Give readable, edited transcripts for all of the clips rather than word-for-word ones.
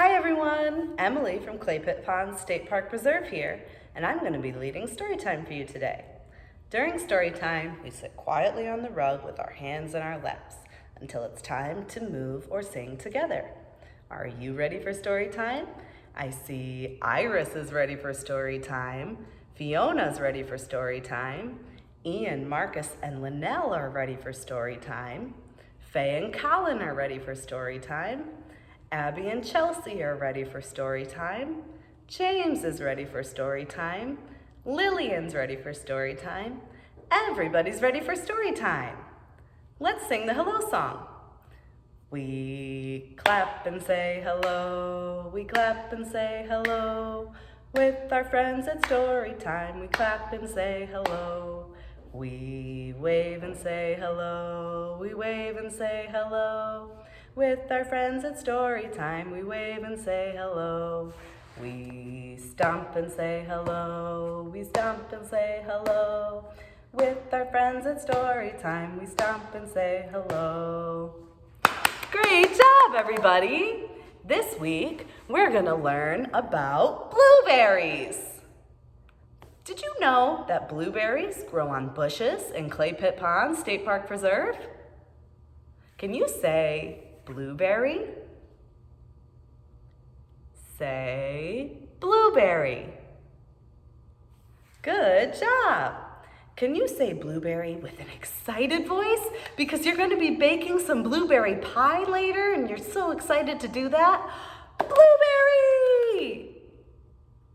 Hi everyone, Emily from Clay Pit Pond State Park Preserve here, and I'm going to be leading Storytime for you today. During Storytime, we sit quietly on the rug with our hands in our laps until it's time to move or sing together. Are you ready for Storytime? I see Iris is ready for Storytime, Fiona's ready for Storytime, Ian, Marcus, and Linnell are ready for Storytime, Faye and Colin are ready for Storytime, Abby and Chelsea are ready for story time. James is ready for story time. Lillian's ready for story time. Everybody's ready for story time. Let's sing the hello song. We clap and say hello. We clap and say hello. With our friends at story time, we clap and say hello. We wave and say hello. We wave and say hello. With our friends at story time, we wave and say hello. We stomp and say hello. We stomp and say hello. With our friends at story time, we stomp and say hello. Great job, everybody! This week, we're gonna learn about blueberries. Did you know that blueberries grow on bushes in Clay Pit Pond State Park Preserve? Can you say blueberry? Say blueberry. Good job. Can you say blueberry with an excited voice? Because you're going to be baking some blueberry pie later and you're so excited to do that. Blueberry!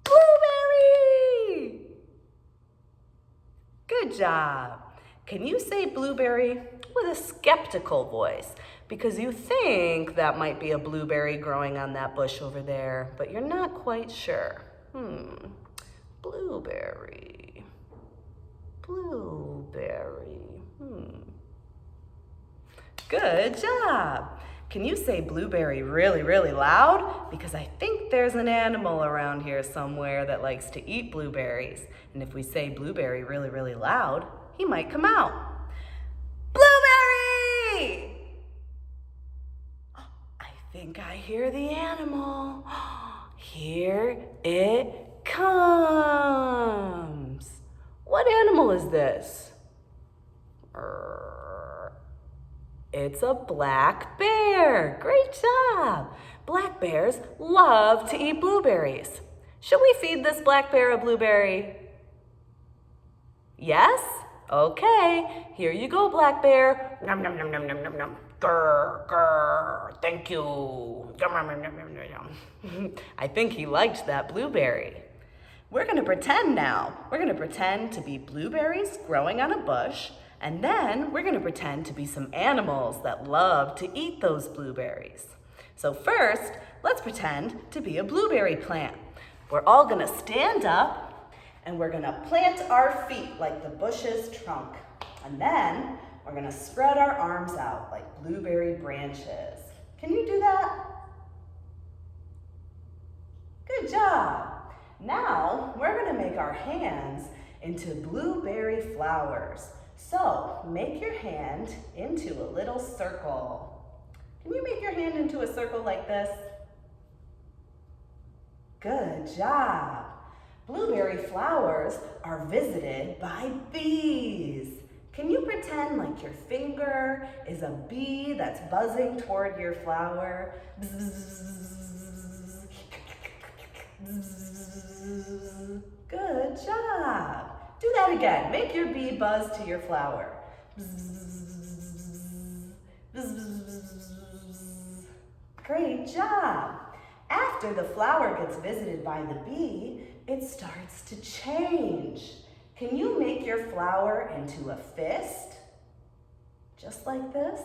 Blueberry! Good job. Can you say blueberry with a skeptical voice? Because you think that might be a blueberry growing on that bush over there, but you're not quite sure. Blueberry. Blueberry. Good job. Can you say blueberry really, really loud? Because I think there's an animal around here somewhere that likes to eat blueberries. And if we say blueberry really, really loud, he might come out. Blueberry! I think I hear the animal. Here it comes. What animal is this? It's a black bear. Great job. Black bears love to eat blueberries. Should we feed this black bear a blueberry? Yes? Okay. Here you go, black bear. Nom nom nom nom nom nom nom. Grr, grr. Thank you. Nom, nom, nom, nom, nom, nom. I think he liked that blueberry. We're going to pretend now. We're going to pretend to be blueberries growing on a bush, and then we're going to pretend to be some animals that love to eat those blueberries. So first, let's pretend to be a blueberry plant. We're all going to stand up and we're going to plant our feet like the bush's trunk. And then we're going to spread our arms out like blueberry branches. Can you do that? Good job. Now, we're going to make our hands into blueberry flowers. So, make your hand into a little circle. Can you make your hand into a circle like this? Good job. Blueberry flowers are visited by bees. Can you pretend like your finger is a bee that's buzzing toward your flower? Bzz, bzz. Good job. Do that again. Make your bee buzz to your flower. Bzz, bzz. Great job. After the flower gets visited by the bee, it starts to change. Can you make your flower into a fist? Just like this?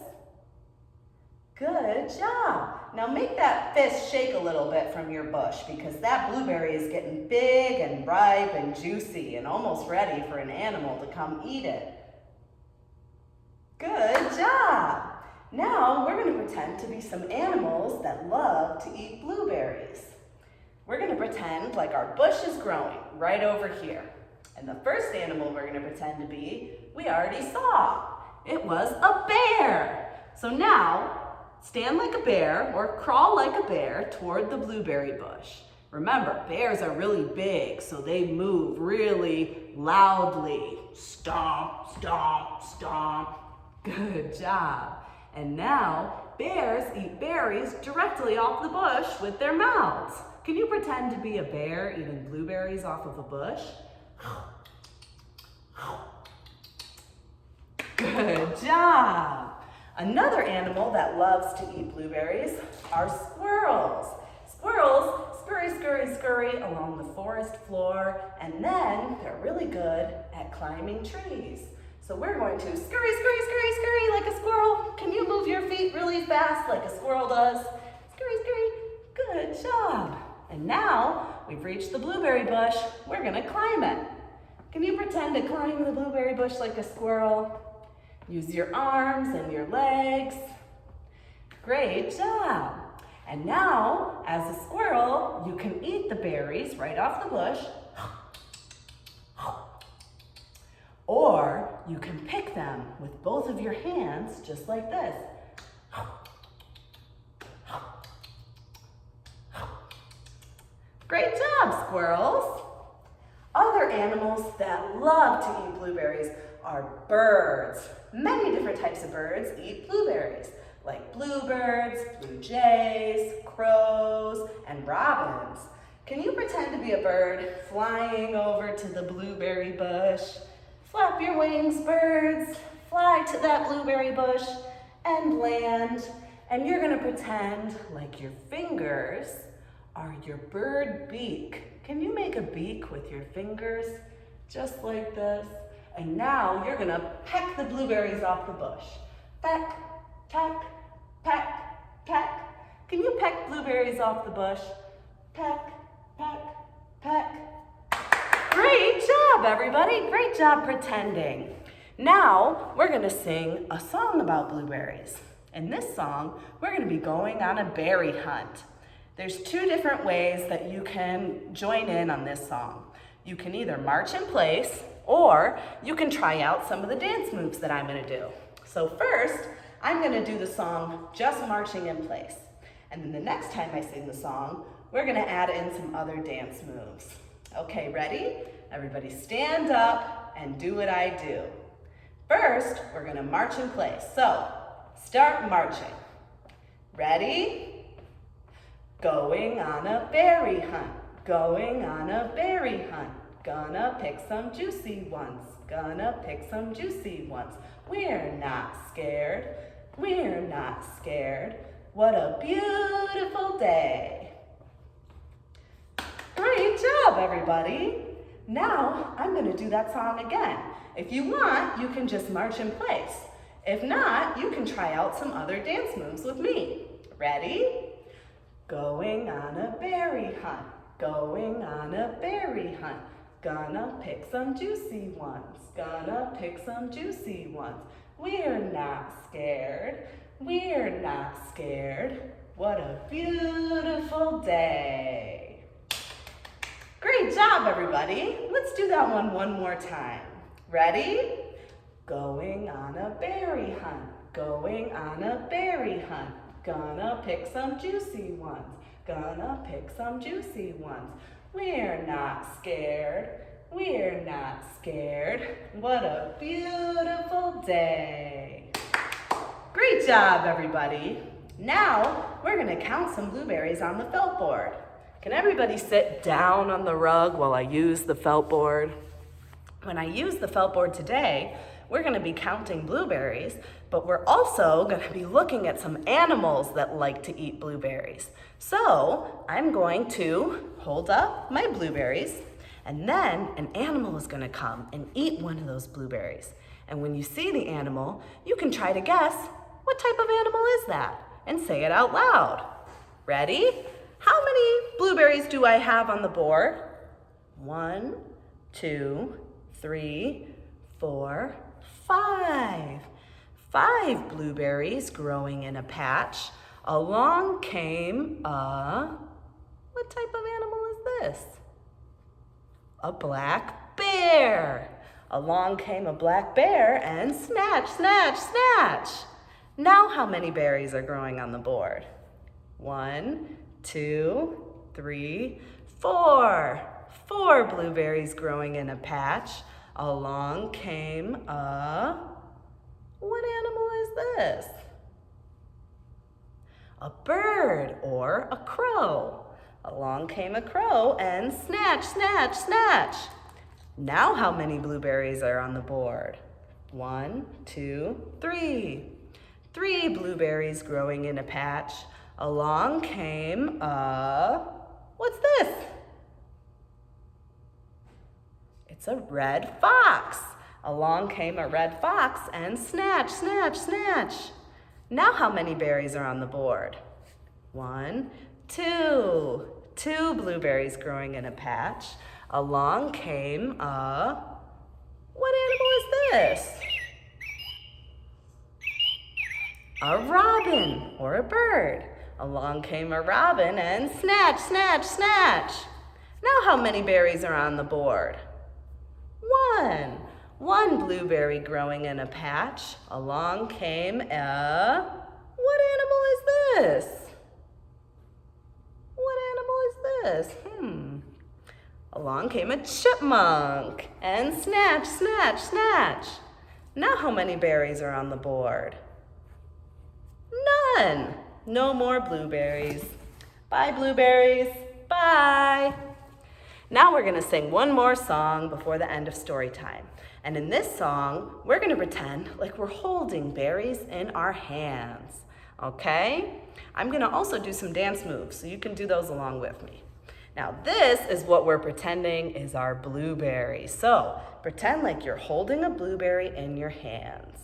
Good job. Now make that fist shake a little bit from your bush because that blueberry is getting big and ripe and juicy and almost ready for an animal to come eat it. Good job. Now we're going to pretend to be some animals that love to eat blueberries. We're going to pretend like our bush is growing right over here. And the first animal we're going to pretend to be, we already saw. It was a bear. So now stand like a bear or crawl like a bear toward the blueberry bush. Remember, bears are really big, so they move really loudly. Stomp, stomp, stomp. Good job. And now, bears eat berries directly off the bush with their mouths. Can you pretend to be a bear eating blueberries off of a bush? Good job. Another animal that loves to eat blueberries are squirrels. Squirrels scurry, scurry, scurry along the forest floor, and then they're really good at climbing trees. So we're going to scurry, scurry, scurry, scurry like a squirrel. Can you move your feet really fast like a squirrel does? Scurry, scurry. Good job. And now we've reached the blueberry bush. We're gonna climb it. Can you pretend to climb the blueberry bush like a squirrel? Use your arms and your legs. Great job. And now, as a squirrel, you can eat the berries right off the bush. Or you can pick them with both of your hands, just like this. Great job, squirrels. Other animals that love to eat blueberries are birds. Many different types of birds eat blueberries, like bluebirds, blue jays, crows, and robins. Can you pretend to be a bird flying over to the blueberry bush? Flap your wings, birds. Fly to that blueberry bush and land. And you're gonna pretend like your fingers are your bird beak. Can you make a beak with your fingers? Just like this. And now you're gonna peck the blueberries off the bush. Peck, peck, peck, peck. Can you peck blueberries off the bush? Peck, peck, peck. Great job, everybody. Great job pretending. Now we're gonna sing a song about blueberries. In this song, we're gonna be going on a berry hunt. There's two different ways that you can join in on this song. You can either march in place, or you can try out some of the dance moves that I'm gonna do. So first, I'm gonna do the song just marching in place. And then the next time I sing the song, we're gonna add in some other dance moves. Okay, ready? Everybody stand up and do what I do. First, we're gonna march in place. So, start marching. Ready? Going on a berry hunt, going on a berry hunt. Gonna pick some juicy ones, gonna pick some juicy ones. We're not scared, we're not scared. What a beautiful day. Great job, everybody. Now, I'm gonna do that song again. If you want, you can just march in place. If not, you can try out some other dance moves with me. Ready? Going on a berry hunt, going on a berry hunt. Gonna pick some juicy ones, gonna pick some juicy ones. We're not scared, we're not scared. What a beautiful day. Great job, everybody. Let's do that one more time. Ready? Going on a berry hunt, going on a berry hunt. Gonna pick some juicy ones, gonna pick some juicy ones. We're not scared, we're not scared. What a beautiful day. Great job, everybody. Now, we're gonna count some blueberries on the felt board. Can everybody sit down on the rug while I use the felt board? When I use the felt board today, we're gonna be counting blueberries, but we're also gonna be looking at some animals that like to eat blueberries. So I'm going to hold up my blueberries, and then an animal is gonna come and eat one of those blueberries. And when you see the animal, you can try to guess what type of animal is that and say it out loud. Ready? How many blueberries do I have on the board? 1, 2, 3, 4, 5. 5 blueberries growing in a patch. Along came what type of animal is this? A black bear. Along came a black bear and snatch, snatch, snatch. Now how many berries are growing on the board? 1, 2, 3, 4. 4 blueberries growing in a patch. Along came a... What animal is this? A bird or a crow. Along came a crow and snatch, snatch, snatch. Now how many blueberries are on the board? 1, 2, 3. 3 blueberries growing in a patch. Along came a... What's this? It's a red fox. Along came a red fox and snatch, snatch, snatch. Now how many berries are on the board? 1, 2. 2 blueberries growing in a patch. Along came a... What animal is this? A robin or a bird. Along came a robin and snatch, snatch, snatch. Now how many berries are on the board? 1. 1 blueberry growing in a patch. Along came a... What animal is this? What animal is this? Along came a chipmunk and snatch, snatch, snatch. Now how many berries are on the board? None. No more blueberries. Bye, blueberries. Bye. Now we're gonna sing one more song before the end of story time. And in this song, we're gonna pretend like we're holding berries in our hands, okay? I'm gonna also do some dance moves, so you can do those along with me. Now this is what we're pretending is our blueberry. So pretend like you're holding a blueberry in your hands.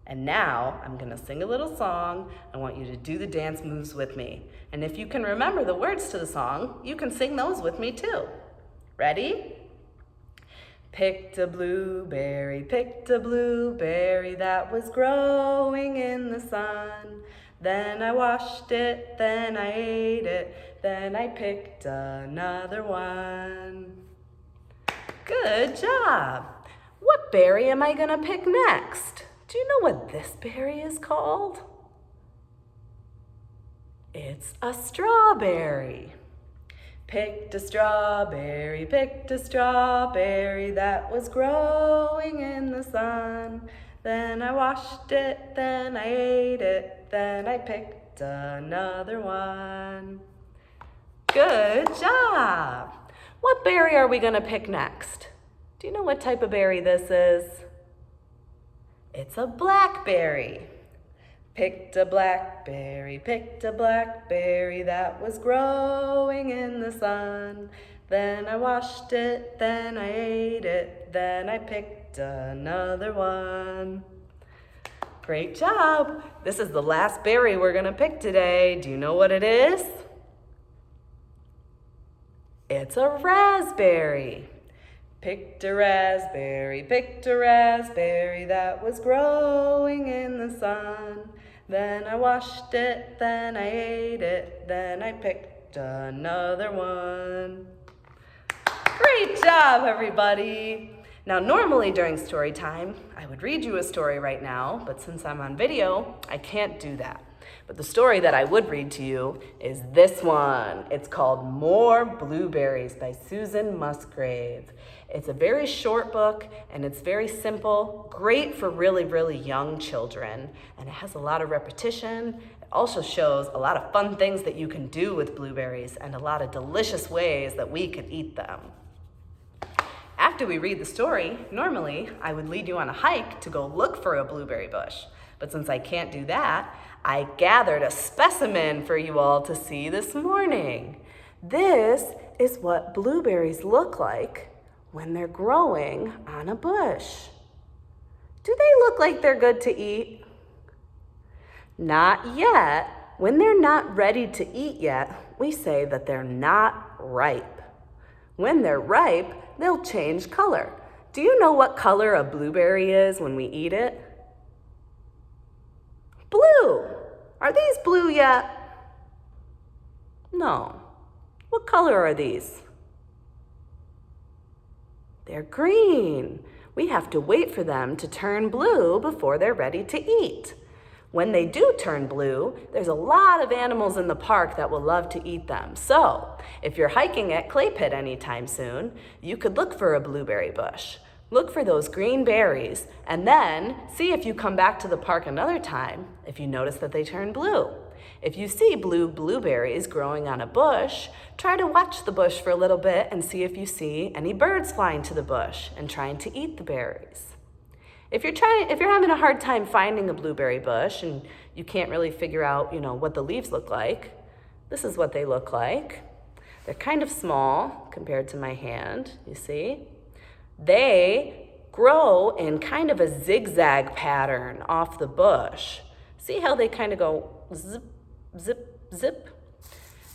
And now I'm gonna sing a little song. I want you to do the dance moves with me. And if you can remember the words to the song, you can sing those with me too. Ready? Picked a blueberry that was growing in the sun. Then I washed it, then I ate it, then I picked another one. Good job. What berry am I gonna pick next? Do you know what this berry is called? It's a strawberry. Picked a strawberry that was growing in the sun. Then I washed it, then I ate it, then I picked another one. Good job. What berry are we gonna pick next? Do you know what type of berry this is? It's a blackberry. Picked a blackberry that was growing in the sun. Then I washed it, then I ate it, then I picked another one. Great job. This is the last berry we're gonna pick today. Do you know what it is? It's a raspberry. Picked a raspberry that was growing in the sun. Then I washed it, then I ate it, then I picked another one. Great job, everybody. Now, normally during story time, I would read you a story right now, but since I'm on video, I can't do that. But the story that I would read to you is this one. It's called More Blueberries by Susan Musgrave. It's a very short book and it's very simple, great for really, really young children. And it has a lot of repetition. It also shows a lot of fun things that you can do with blueberries and a lot of delicious ways that we can eat them. After we read the story, normally I would lead you on a hike to go look for a blueberry bush. But since I can't do that, I gathered a specimen for you all to see this morning. This is what blueberries look like when they're growing on a bush. Do they look like they're good to eat? Not yet. When they're not ready to eat yet, we say that they're not ripe. When they're ripe, they'll change color. Do you know what color a blueberry is when we eat it? Blue. Are these blue yet? No. What color are these? They're green. We have to wait for them to turn blue before they're ready to eat. When they do turn blue, there's a lot of animals in the park that will love to eat them. So, if you're hiking at Clay Pit anytime soon, you could look for a blueberry bush. Look for those green berries, and then see if you come back to the park another time if you notice that they turn blue. If you see blue blueberries growing on a bush, try to watch the bush for a little bit and see if you see any birds flying to the bush and trying to eat the berries. If you're having a hard time finding a blueberry bush and you can't really figure out, what the leaves look like, this is what they look like. They're kind of small compared to my hand, you see? They grow in kind of a zigzag pattern off the bush. See how they kind of go zip, zip, zip?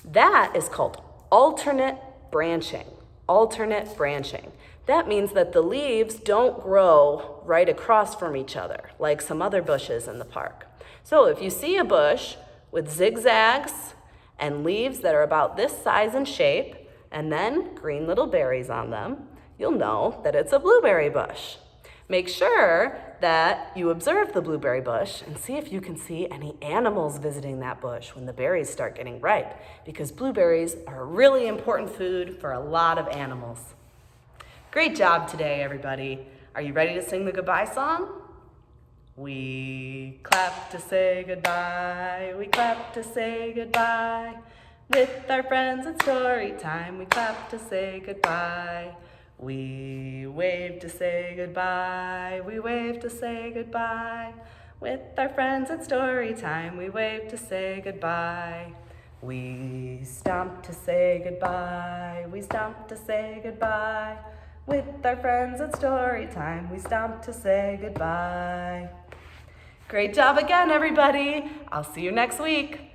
That is called alternate branching. Alternate branching. That means that the leaves don't grow right across from each other like some other bushes in the park. So if you see a bush with zigzags and leaves that are about this size and shape, and then green little berries on them, you'll know that it's a blueberry bush. Make sure that you observe the blueberry bush and see if you can see any animals visiting that bush when the berries start getting ripe, because blueberries are a really important food for a lot of animals. Great job today, everybody. Are you ready to sing the goodbye song? We clap to say goodbye, we clap to say goodbye. With our friends at Storytime, we clap to say goodbye. We wave to say goodbye, we wave to say goodbye. With our friends at Storytime, we wave to say goodbye. We stomp to say goodbye, we stomp to say goodbye. With our friends at Storytime, we stomp to say goodbye. Great job again, everybody. I'll see you next week.